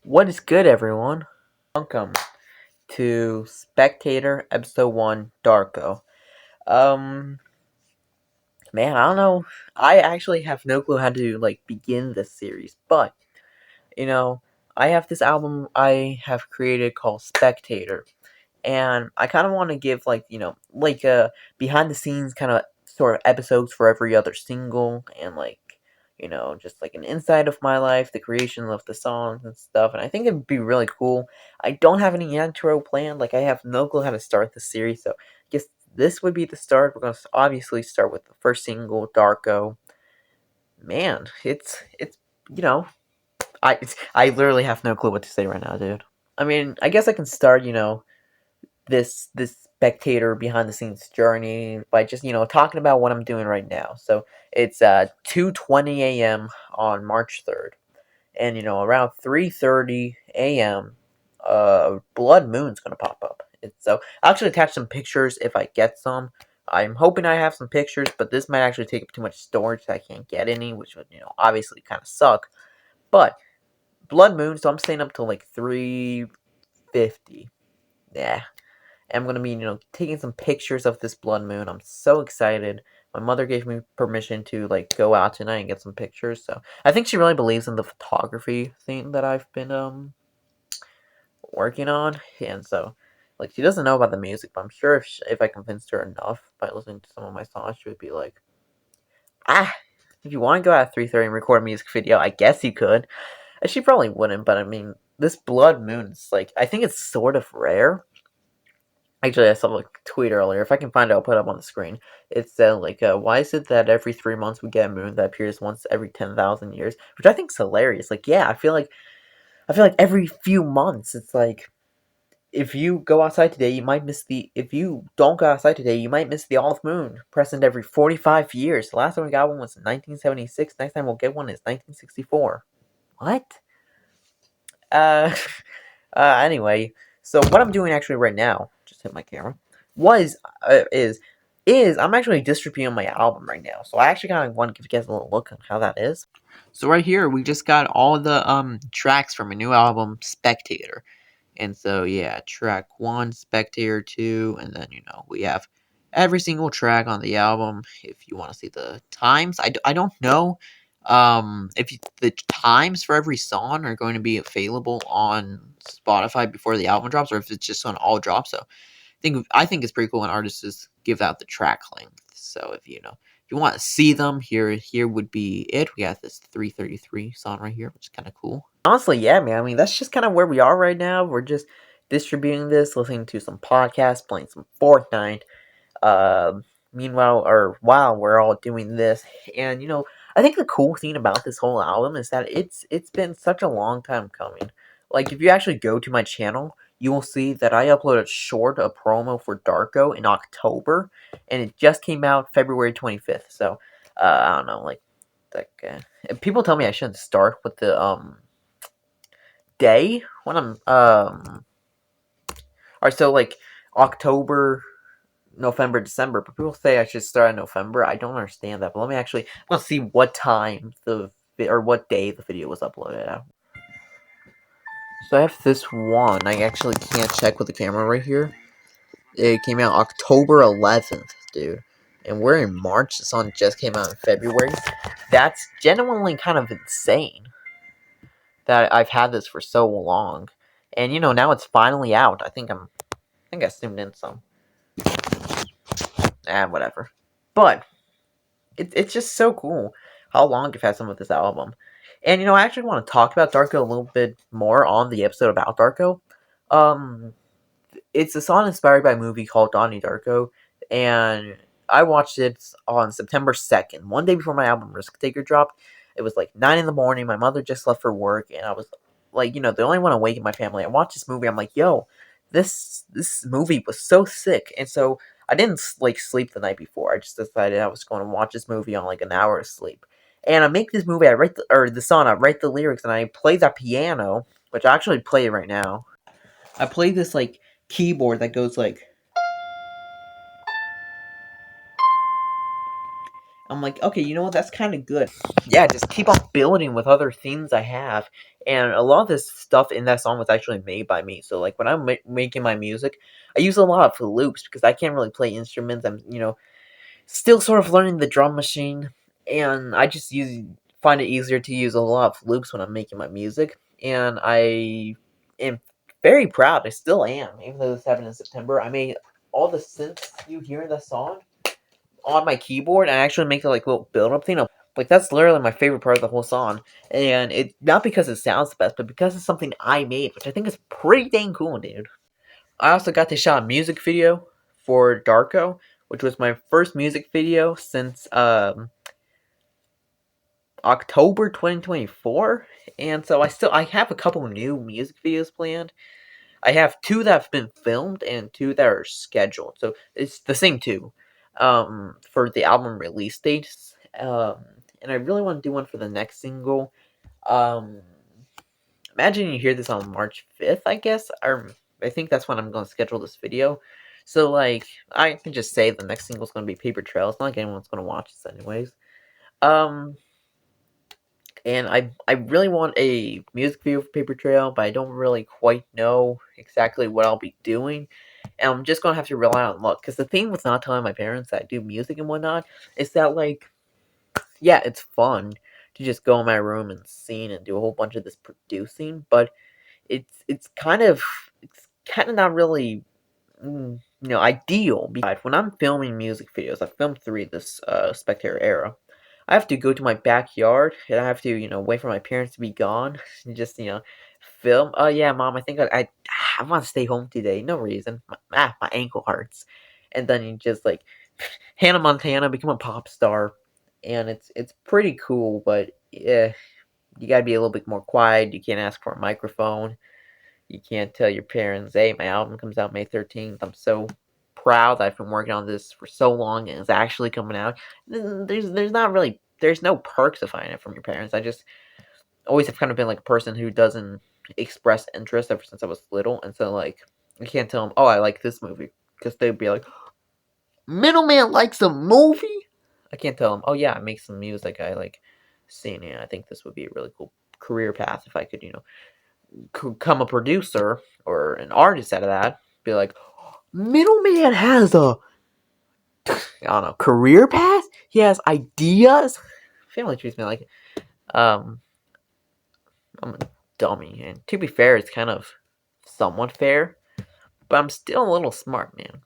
What is good, everyone? Welcome to Spectator Episode 1 Darko. Um, man, I don't know. I actually have no clue how to, begin this series, but, you know, I have this album I have created called Spectator, and I kind of want to give, behind the scenes kind of sort of episodes for every other single, and, just like an inside of my life, the creation of the songs and stuff, and I think it'd be really cool. I don't have any intro planned, I have no clue how to start the series, so I guess this would be the start. We're going to obviously start with the first single, Darko. Man, you know, I literally have no clue what to say right now, dude. I mean, I guess I can start, this spectator behind the scenes journey by just talking about what I'm doing right now. So it's 2:20 a.m. on March 3rd, and around 3:30 a.m. Blood Moon's gonna pop up. So I'll actually attach some pictures if I get some. I'm hoping I have some pictures, but this might actually take up too much storage, so I can't get any, which would obviously kind of suck. But Blood Moon, so I'm staying up till like 3:50. Yeah, I'm gonna be, taking some pictures of this blood moon. I'm so excited. My mother gave me permission to go out tonight and get some pictures. So I think she really believes in the photography thing that I've been working on, and so she doesn't know about the music, but I'm sure if I convinced her enough by listening to some of my songs, she would be like, ah, if you want to go out at 3:30 and record a music video, I guess you could. And she probably wouldn't, but I mean, this blood moon is I think it's sort of rare. Actually, I saw a tweet earlier. If I can find it, I'll put it up on the screen. It said, why is it that every 3 months we get a moon that appears once every 10,000 years? Which I think is hilarious. Yeah, I feel like every few months, it's if you go outside today, you might miss if you don't go outside today, you might miss the olive moon, present every 45 years. The last time we got one was in 1976. Next time we'll get one is 1964. What? Uh, anyway, so what I'm doing actually right now, just hit my camera, was, is I'm actually distributing my album right now. So I actually kind of want to give you guys a little look on how that is. So right here, we just got all the tracks from a new album, Spectator. And so, yeah, track 1, Spectator 2, and then, we have every single track on the album. If you want to see the times, I don't know the times for every song are going to be available on Spotify before the album drops, or if it's just on all drops. So I think it's pretty cool when artists just give out the track length. So if you want to see them, here would be it. We got this 3:33 song right here, which is kind of cool. Honestly, yeah, man. I mean, that's just kind of where we are right now. We're just distributing this, listening to some podcasts, playing some Fortnite. Meanwhile, or while we're all doing this, and I think the cool thing about this whole album is that it's been such a long time coming. If you actually go to my channel, you will see that I uploaded a promo for Darko in October, and it just came out February 25th. So, I don't know, people tell me I shouldn't start with the day when I'm or so October, November, December, but people say I should start in November. I don't understand that, but let me actually let's see what time or what day the video was uploaded at. So I have this one. I actually can't check with the camera right here. It came out October 11th, dude. And we're in March. The song just came out in February. That's genuinely kind of insane that I've had this for so long. And now it's finally out. I think I zoomed in some. Whatever. But it's just so cool how long I've had some of this album. And I actually want to talk about Darko a little bit more on the episode about Darko. Um it's a song inspired by a movie called Donnie Darko, and I watched it on September 2nd, one day before my album Risk Taker dropped. It was 9 in the morning. My mother just left for work, and I was the only one awake in my family. I watched this movie. I'm like, yo, this movie was so sick, and so I didn't sleep the night before. I just decided I was going to watch this movie on an hour of sleep. And I make this movie. I write the song. I write the lyrics, and I play that piano, which I actually play right now. I play this keyboard that goes I'm like, okay, you know what? That's kind of good. Yeah, just keep on building with other themes I have. And a lot of this stuff in that song was actually made by me. So, like, when I'm making my music, I use a lot of loops because I can't really play instruments. I'm, still sort of learning the drum machine. And I just find it easier to use a lot of loops when I'm making my music. And I am very proud. I still am. Even though this happened in September, I made all the synths you hear in the song on my keyboard, and I actually make the like little build up thing. Like that's literally my favorite part of the whole song, and it's not because it sounds the best, but because it's something I made, which I think is pretty dang cool, dude. I also got to shot a music video for Darko, which was my first music video since October 2024, and so I have a couple new music videos planned. I have two that have been filmed and two that are scheduled. So it's the same two for the album release dates. And I really want to do one for the next single. Um, Imagine you hear this on March 5th, I guess. Or I think that's when I'm going to schedule this video. So, like, I can just say the next single is going to be Paper Trail. It's not like anyone's going to watch this anyways. Um, and I really want a music video for Paper Trail, but I don't really quite know exactly what I'll be doing. And I'm just gonna have to rely on luck. Because the thing with not telling my parents that I do music and whatnot is that, like, yeah, it's fun to just go in my room and sing and do a whole bunch of this producing, but it's kind of not really ideal. Because when I'm filming music videos, I filmed 3 this Spectator era. I have to go to my backyard and I have to, wait for my parents to be gone and just, film. Oh yeah, mom, I think I want to stay home today. No reason. My ankle hurts. And then you just like Hannah Montana become a pop star, and it's pretty cool. But yeah, you gotta be a little bit more quiet. You can't ask for a microphone. You can't tell your parents, "Hey, my album comes out May 13th. I'm so proud that I've been working on this for so long and it's actually coming out." There's no perks of finding it from your parents. I just always have kind of been like a person who doesn't express interest ever since I was little, and so like I can't tell them, "Oh, I like this movie," because they'd be like, "Middleman likes a movie." I can't tell them, "Oh yeah, I make some music. I like singing. I think this would be a really cool career path if I could, become a producer or an artist out of that." Be like, "Middleman has a, I don't know, career path. He has ideas." Family treats me like it. Um, I'm a dummy, and to be fair, it's kind of somewhat fair, but I'm still a little smart, man.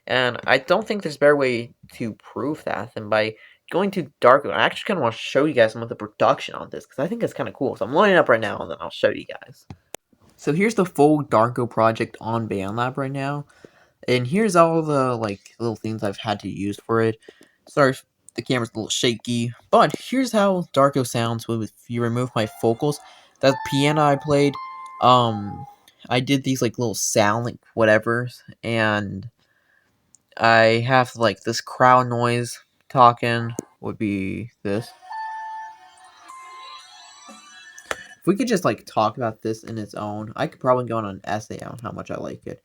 And I don't think there's a better way to prove that than by going to Darko. I actually kind of want to show you guys some of the production on this because I think it's kind of cool. So I'm loading it up right now, and then I'll show you guys. So here's the full Darko project on BandLab right now. And here's all the like little things I've had to use for it. Sorry if the camera's a little shaky, but here's how Darko sounds if you remove my vocals. That piano I played, I did these like little sound like whatever, and I have like this crowd noise talking would be this. If we could just like talk about this in its own, I could probably go on an essay on how much I like it.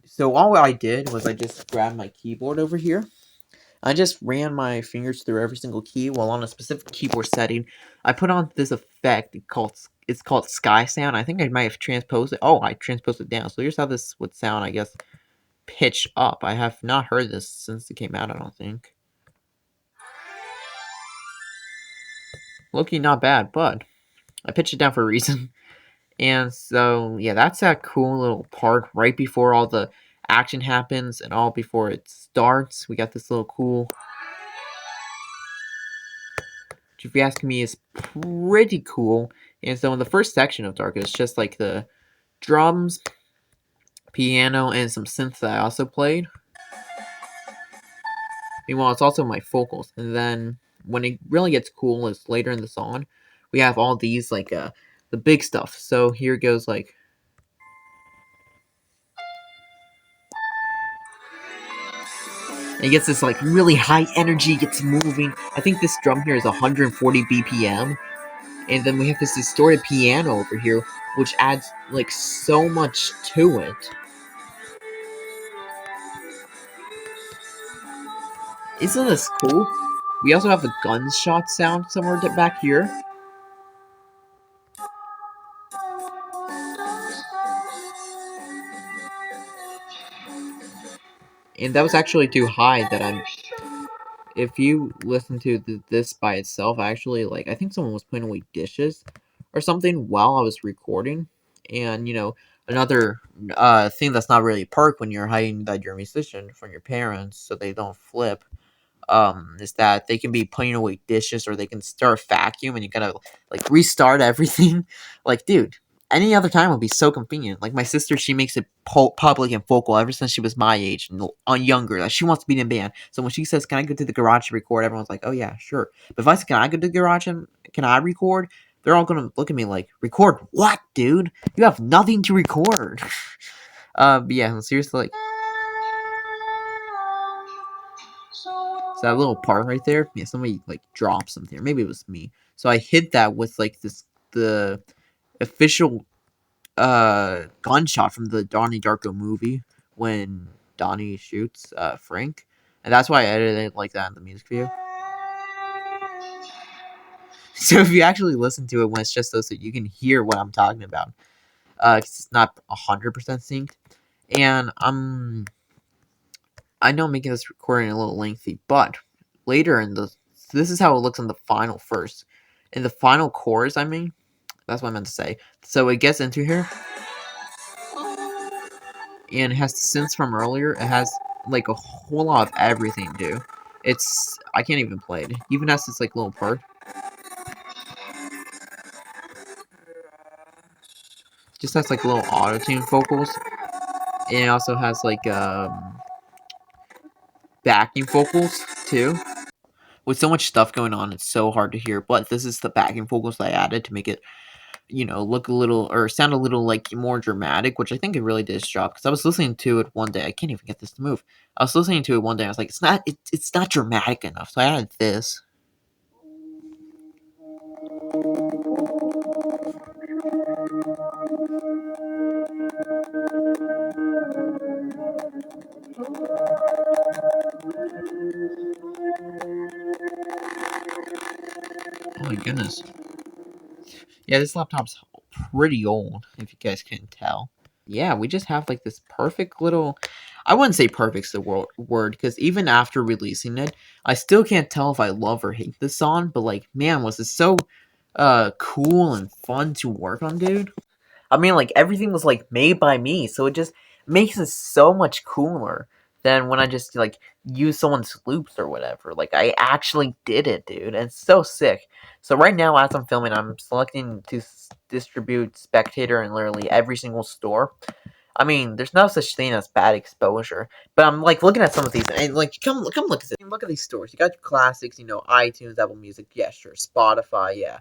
So all I did was I just grabbed my keyboard over here. I just ran my fingers through every single key while on a specific keyboard setting. I put on this effect it's called Sky Sound. I think I might have transposed it. Oh, I transposed it down. So here's how this would sound, I guess, pitch up. I have not heard this since it came out, I don't think. Low-key not bad, but I pitched it down for a reason. And so, yeah, that's that cool little part right before all the action happens and all before it starts. We got this little cool, which if you ask me is pretty cool. And so in the first section of Dark, it's just like the drums, piano, and some synths that I also played. Meanwhile, it's also my vocals. And then when it really gets cool is later in the song. We have all these like the big stuff. So here goes like, it gets this like really high energy, gets moving. I think this drum here is 140 BPM. And then we have this distorted piano over here, which adds like so much to it. Isn't this cool? We also have a gunshot sound somewhere back here. And that was actually too high that I'm... If you listen to this by itself, actually, like, I think someone was putting away dishes or something while I was recording. And, another thing that's not really a perk when you're hiding that you're a musician from your parents so they don't flip, is that they can be putting away dishes or they can start a vacuum and you gotta like restart everything. Like, dude, any other time would be so convenient. Like my sister, she makes it public and vocal ever since she was my age and younger. Like she wants to be in a band. So when she says, "Can I go to the garage to record?" Everyone's like, "Oh yeah, sure." But if I say, "Can I go to the garage and can I record?" They're all gonna look at me like, "Record what, dude? You have nothing to record." But yeah, seriously, like, so that little part right there, yeah, somebody like dropped something, or maybe it was me. So I hit that with like the official gunshot from the Donnie Darko movie when Donnie shoots Frank, and that's why I edited it like that in the music video. So if you actually listen to it when it's just those, so you can hear what I'm talking about, 'cause it's not 100% synced, and I know I'm making this recording a little lengthy, but later in the... This is how it looks in the final first. In the final chorus, I mean, that's what I meant to say. So it gets into here, and it has the synths from earlier. It has like a whole lot of everything, dude. It's... I can't even play it. It even has this like little part. Just has like little auto-tune vocals. And it also has like backing vocals too. With so much stuff going on, it's so hard to hear. But this is the backing vocals I added to make it, look a little or sound a little like more dramatic, which I think it really did its job. Because I was listening to it one day, I can't even get this to move. I was listening to it one day, I was like, it's not dramatic enough, so I added this. Oh my goodness. Yeah, this laptop's pretty old, if you guys can tell. Yeah, we just have like this perfect little... I wouldn't say perfect's the word, because even after releasing it, I still can't tell if I love or hate this song, but like, man, was it so cool and fun to work on, dude. I mean, like, everything was like made by me, so it just makes it so much cooler than when I just like use someone's loops or whatever. Like, I actually did it, dude, and it's so sick. So right now, as I'm filming, I'm selecting to distribute Spectator in literally every single store. I mean, there's no such thing as bad exposure, but I'm like looking at some of these, and like, come look at this. Look at these stores. You got your classics, iTunes, Apple Music, yeah, sure, Spotify, yeah.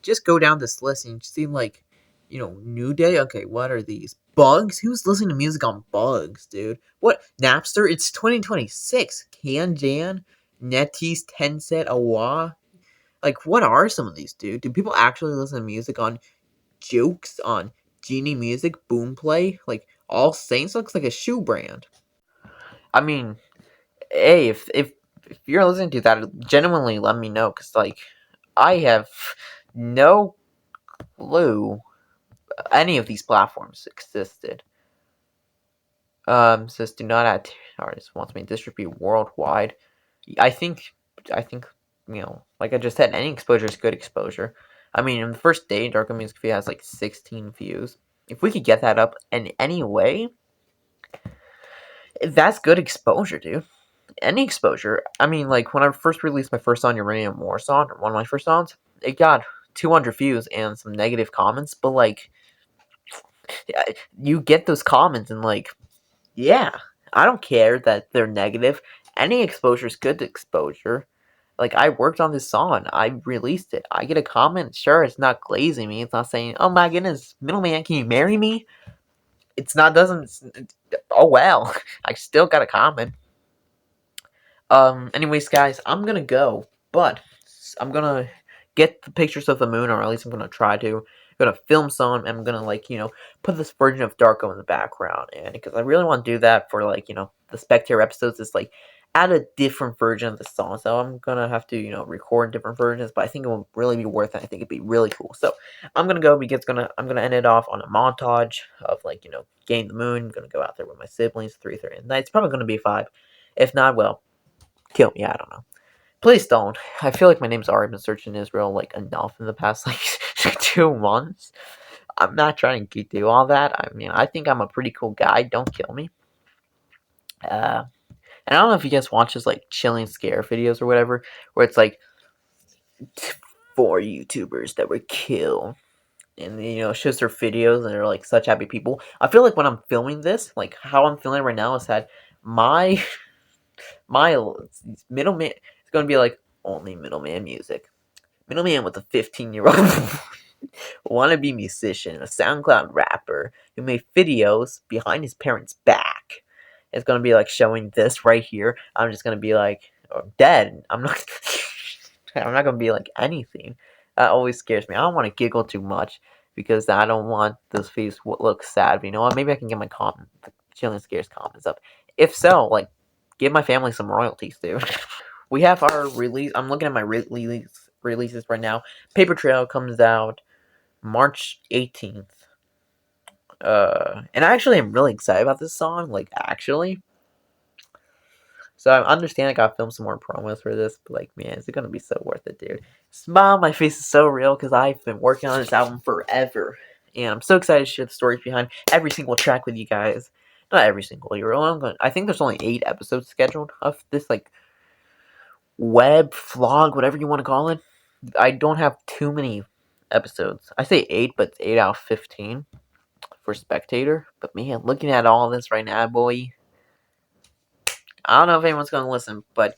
Just go down this list and you see like, New Day. Okay, what are these? Bugs? Who's listening to music on Bugs, dude? What? Napster? It's 2026. CanJan, NetEase, Tencent, Awa. Like, what are some of these, dude? Do people actually listen to music on Jokes, on Genie Music, Boomplay? Like, All Saints looks like a shoe brand. I mean, hey, if you're listening to that, genuinely let me know, because, like, I have no clue any of these platforms existed. Says do not add artists wants me to distribute worldwide. I think, like I just said, any exposure is good exposure. I mean, in the first day, Darko Music Video has like 16 views. If we could get that up in any way, that's good exposure, dude. Any exposure. I mean, like when I first released my first song, Uranium War song, or one of my first songs, it got 200 views and some negative comments, but like, you get those comments and like, yeah, I don't care that they're negative. Any exposure is good exposure. Like, I worked on this song. I released it. I get a comment. Sure, it's not glazing me. It's not saying, "Oh my goodness, middleman, can you marry me?" It's not, oh well. I still got a comment. Anyways, guys, I'm gonna go. But I'm gonna get the pictures of the moon, or at least I'm gonna try to. I'm gonna film some, and I'm gonna, like, put this version of Darko in the background. And because I really want to do that for, like, the Spectator episodes, it's like add a different version of the song. So I'm gonna have to, record different versions, but I think it will really be worth it. I think it'd be really cool. So I'm gonna go because I'm gonna end it off on a montage of like, Game the Moon. I'm gonna go out there with my siblings, 3:30 at night. It's probably gonna be 5. If not, well, kill me. I don't know. Please don't. I feel like my name's already been searched in Israel like enough in the past like 2 months. I'm not trying to do all that. I mean, I think I'm a pretty cool guy. Don't kill me. And I don't know if you guys watch this like chilling scare videos or whatever, where it's like 4 YouTubers that were killed, and it shows their videos, and they're like such happy people. I feel like when I'm filming this, like how I'm feeling right now is that my my middleman is gonna be like only middleman music, middleman with a 15-year-old wannabe musician, a SoundCloud rapper who made videos behind his parents' back. It's gonna be like showing this right here. I'm just gonna be like, dead. I'm not. I'm not gonna be like anything. That always scares me. I don't want to giggle too much because I don't want this face to look sad. But you know what? Maybe I can get my chilling scares comments up. If so, like, give my family some royalties, dude. We have our release. I'm looking at my releases right now. Paper Trail comes out March 18th. And I actually am really excited about this song. Like, actually. So I understand I gotta film some more promos for this, but like, man, is it gonna be so worth it, dude? Smile on my face is so real because I've been working on this album forever, and I'm so excited to share the stories behind every single track with you guys. Not every single year, I think there's only 8 episodes scheduled of this like web vlog, whatever you want to call it. I don't have too many episodes. I say 8, but it's 8 out of 15 for Spectator. But man, looking at all this right now, boy, I don't know if anyone's gonna listen, but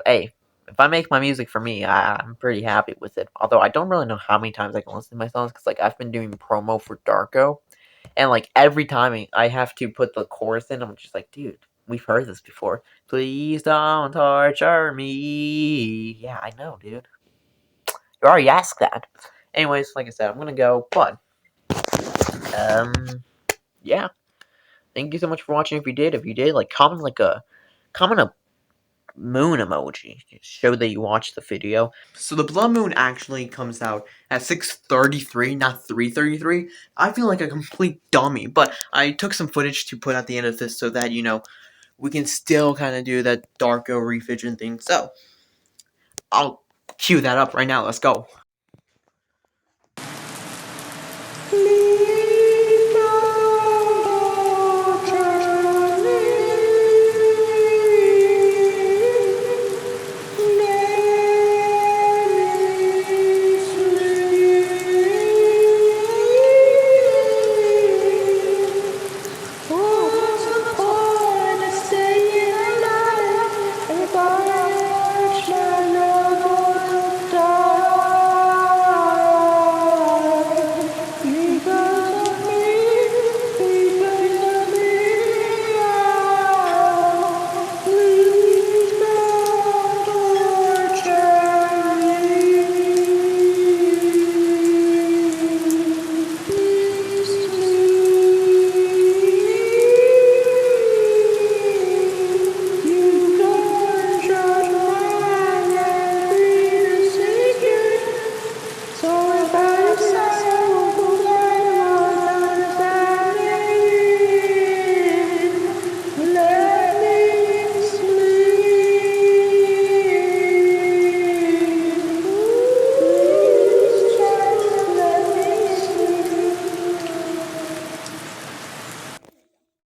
hey, if I make my music for me, I'm pretty happy with it. Although I don't really know how many times I can listen to my songs because like I've been doing promo for Darko, and like every time I have to put the chorus in, I'm just like, dude, we've heard this before. Please don't torture me. Yeah, I know, dude. You already asked that. Anyways, like I said, I'm gonna go, but yeah. Thank you so much for watching. If you did, like comment a moon emoji. Show that you watched the video. So the blood moon actually comes out at 6:33, not 3:33. I feel like a complete dummy, but I took some footage to put at the end of this so that, we can still kind of do that Darko revision thing. So, I'll cue that up right now. Let's go.